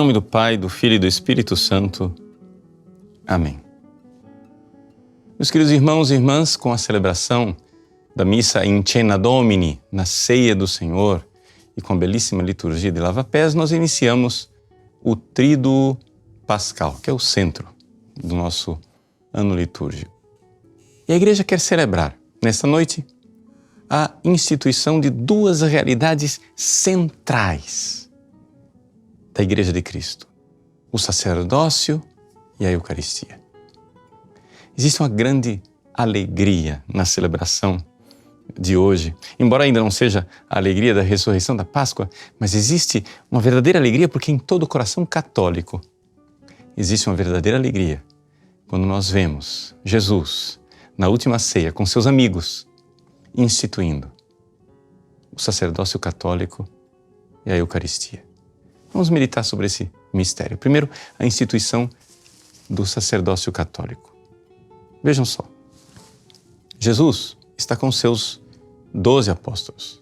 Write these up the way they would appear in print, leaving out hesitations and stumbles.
nome do Pai, do Filho e do Espírito Santo. Amém. Meus queridos irmãos e irmãs, com a celebração da missa in Cena Domini, na ceia do Senhor, e com a belíssima liturgia de lava-pés, nós iniciamos o Tríduo Pascal, que é o centro do nosso ano litúrgico. E a Igreja quer celebrar, nesta noite, a instituição de duas realidades centrais da Igreja de Cristo: o sacerdócio e a Eucaristia. Existe uma grande alegria na celebração de hoje, embora ainda não seja a alegria da ressurreição da Páscoa, mas existe uma verdadeira alegria porque em todo o coração católico existe uma verdadeira alegria quando nós vemos Jesus na última ceia com seus amigos instituindo o sacerdócio católico e a Eucaristia. Vamos meditar sobre esse mistério. Primeiro, a instituição do sacerdócio católico. Vejam só, Jesus está com seus 12 apóstolos.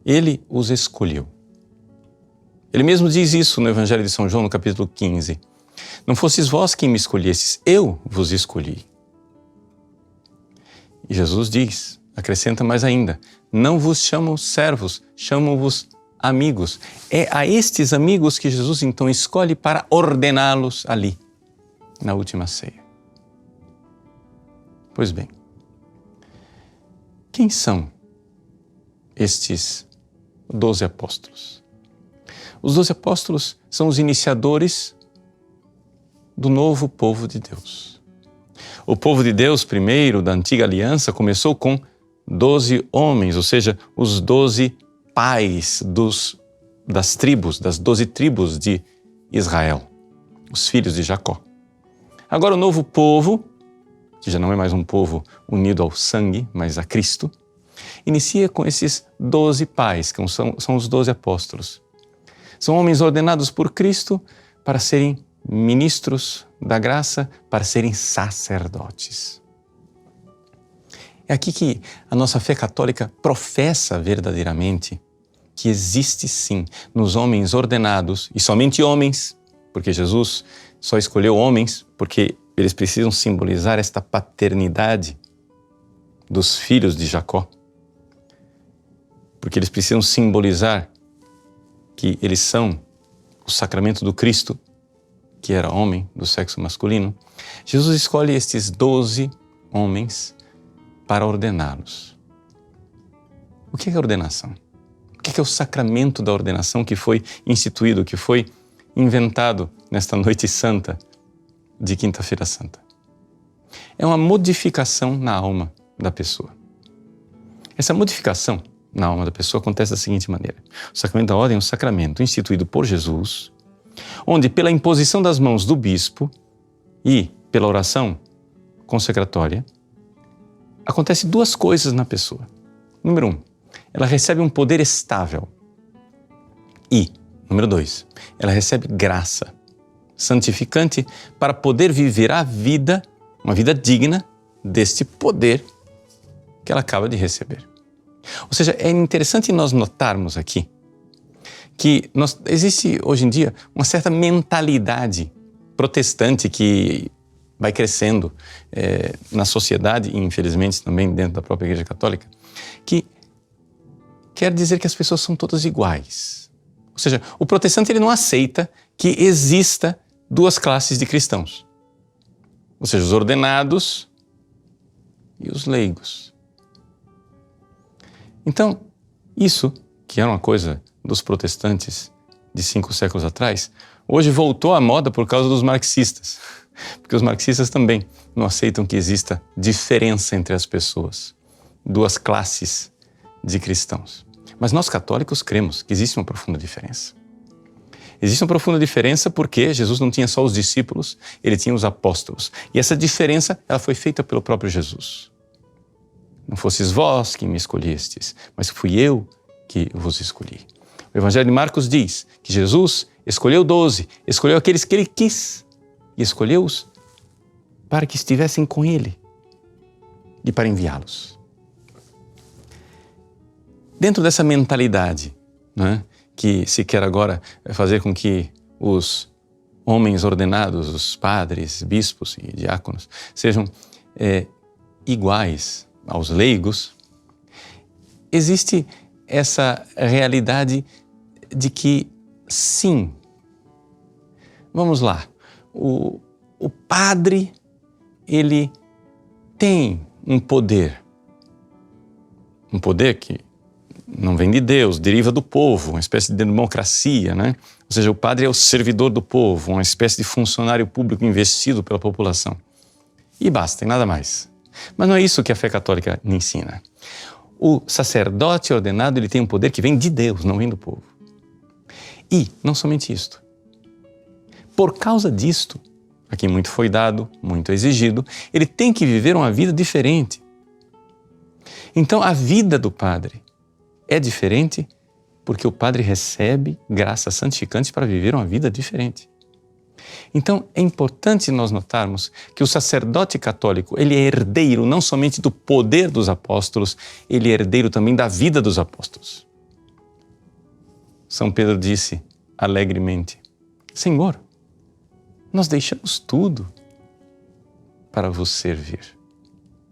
Ele os escolheu. Ele mesmo diz isso no Evangelho de São João, no capítulo 15. Não fosseis vós quem me escolhestes, eu vos escolhi. E Jesus diz, acrescenta mais ainda, não vos chamo servos, chamo-vos amigos. É a estes amigos que Jesus então escolhe para ordená-los ali, na última ceia. Pois bem, quem são estes 12 apóstolos? Os 12 apóstolos são os iniciadores do novo povo de Deus. O povo de Deus, primeiro, da antiga aliança, começou com 12 homens, ou seja, os 12 pais das 12 tribos de Israel, os filhos de Jacó. Agora o novo povo, que já não é mais um povo unido ao sangue, mas a Cristo, inicia com esses 12 pais, que são os 12 apóstolos. São homens ordenados por Cristo para serem ministros da graça, para serem sacerdotes. É aqui que a nossa fé católica professa verdadeiramente que existe sim nos homens ordenados, e somente homens, porque Jesus só escolheu homens porque eles precisam simbolizar esta paternidade dos filhos de Jacó, porque eles precisam simbolizar que eles são o sacramento do Cristo, que era homem do sexo masculino. Jesus escolhe estes 12 homens para ordená-los. O que é a ordenação? O que é o sacramento da ordenação que foi instituído, que foi inventado nesta noite santa de Quinta-feira Santa? É uma modificação na alma da pessoa. Essa modificação na alma da pessoa acontece da seguinte maneira: o sacramento da ordem é um sacramento instituído por Jesus, onde pela imposição das mãos do bispo e pela oração consecratória, acontece duas coisas na pessoa. Número 1, ela recebe um poder estável. E, número 2, ela recebe graça santificante para poder viver a vida, uma vida digna deste poder que ela acaba de receber. Ou seja, é interessante nós notarmos aqui que existe hoje em dia uma certa mentalidade protestante que vai crescendo na sociedade e infelizmente também dentro da própria Igreja Católica, que quer dizer que as pessoas são todas iguais. Ou seja, o protestante ele não aceita que exista duas classes de cristãos. Ou seja, os ordenados e os leigos. Então, isso, que era uma coisa dos protestantes de 5 séculos atrás, hoje voltou à moda por causa dos marxistas. Porque os marxistas também não aceitam que exista diferença entre as pessoas, duas classes de cristãos. Mas nós católicos cremos que existe uma profunda diferença. Existe uma profunda diferença porque Jesus não tinha só os discípulos, ele tinha os apóstolos. E essa diferença ela foi feita pelo próprio Jesus. Não fosseis vós que me escolhestes, mas fui eu que vos escolhi. O Evangelho de Marcos diz que Jesus escolheu 12, escolheu aqueles que ele quis e escolheu-os para que estivessem com ele e para enviá-los. Dentro dessa mentalidade, né, que se quer agora fazer com que os homens ordenados, os padres, bispos e diáconos, sejam iguais aos leigos, existe essa realidade de que, sim, vamos lá, o padre, ele tem um poder que não vem de Deus, deriva do povo, uma espécie de democracia, né? Ou seja, o padre é o servidor do povo, uma espécie de funcionário público investido pela população. E basta, e nada mais. Mas não é isso que a fé católica ensina. O sacerdote ordenado, ele tem um poder que vem de Deus, não vem do povo. E, não somente isto, por causa disto, a quem muito foi dado, muito exigido, ele tem que viver uma vida diferente. Então, a vida do padre é diferente porque o padre recebe graça santificante para viver uma vida diferente. Então, é importante nós notarmos que o sacerdote católico, ele é herdeiro não somente do poder dos apóstolos, ele é herdeiro também da vida dos apóstolos. São Pedro disse alegremente: Senhor, nós deixamos tudo para vos servir,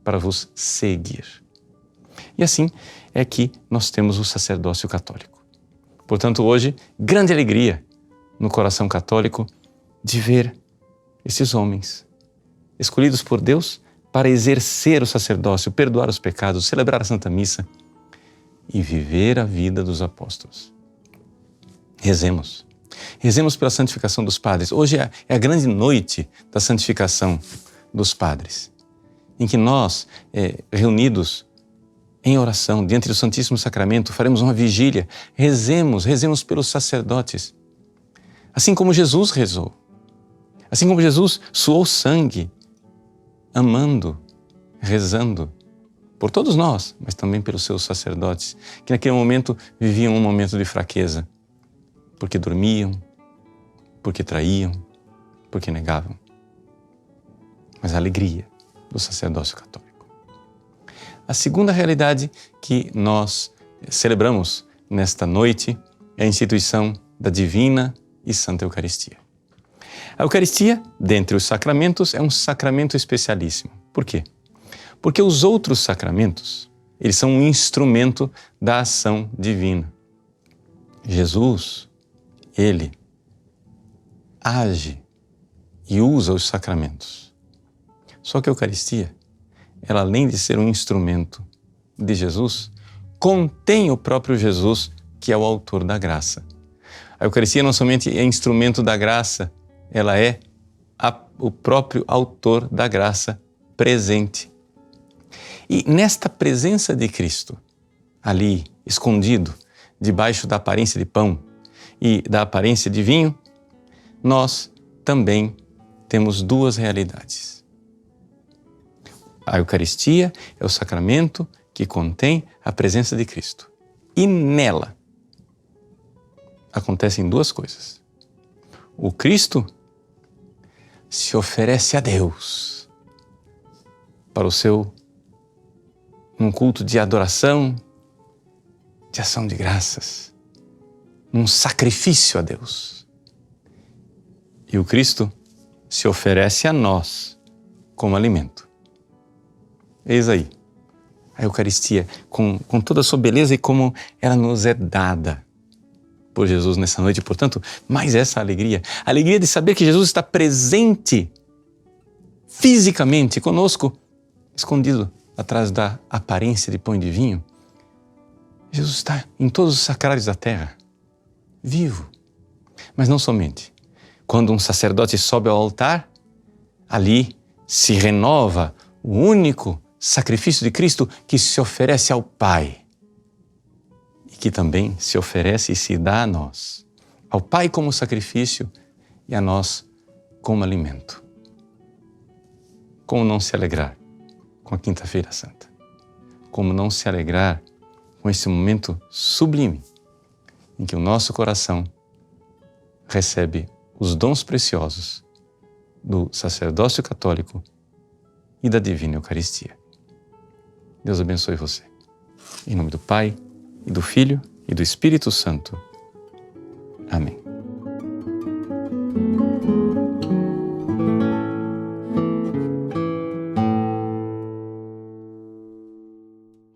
para vos seguir. E assim é que nós temos o sacerdócio católico. Portanto, hoje, grande alegria no coração católico de ver esses homens escolhidos por Deus para exercer o sacerdócio, perdoar os pecados, celebrar a Santa Missa e viver a vida dos apóstolos. Rezemos. Rezemos pela santificação dos padres. Hoje é a grande noite da santificação dos padres, em que nós, reunidos em oração, diante do Santíssimo Sacramento, faremos uma vigília. Rezemos pelos sacerdotes. Assim como Jesus rezou. Assim como Jesus suou sangue, amando, rezando por todos nós, mas também pelos seus sacerdotes, que naquele momento viviam um momento de fraqueza, porque dormiam, porque traíam, porque negavam. Mas a alegria do sacerdócio católico. A segunda realidade que nós celebramos nesta noite é a instituição da Divina e Santa Eucaristia. A Eucaristia, dentre os sacramentos, é um sacramento especialíssimo. Por quê? Porque os outros sacramentos, eles são um instrumento da ação divina. Jesus, ele age e usa os sacramentos. Só que a Eucaristia, ela, além de ser um instrumento de Jesus, contém o próprio Jesus, que é o autor da graça. A Eucaristia não somente é instrumento da graça, ela é o próprio autor da graça presente. E nesta presença de Cristo, ali, escondido, debaixo da aparência de pão e da aparência de vinho, nós também temos duas realidades. A Eucaristia é o sacramento que contém a presença de Cristo. E nela acontecem duas coisas. O Cristo se oferece a Deus para um culto de adoração, de ação de graças, um sacrifício a Deus. E o Cristo se oferece a nós como alimento. Eis aí a Eucaristia, com toda a sua beleza e como ela nos é dada por Jesus nessa noite. Portanto, mais essa alegria. A alegria de saber que Jesus está presente fisicamente conosco, escondido atrás da aparência de pão e de vinho. Jesus está em todos os sacrários da terra, vivo. Mas não somente. Quando um sacerdote sobe ao altar, ali se renova o único sacrifício de Cristo que se oferece ao Pai e que também se oferece e se dá a nós, ao Pai como sacrifício e a nós como alimento. Como não se alegrar com a Quinta-feira Santa? Como não se alegrar com esse momento sublime em que o nosso coração recebe os dons preciosos do sacerdócio católico e da Divina Eucaristia. Deus abençoe você. Em nome do Pai, e do Filho, e do Espírito Santo. Amém.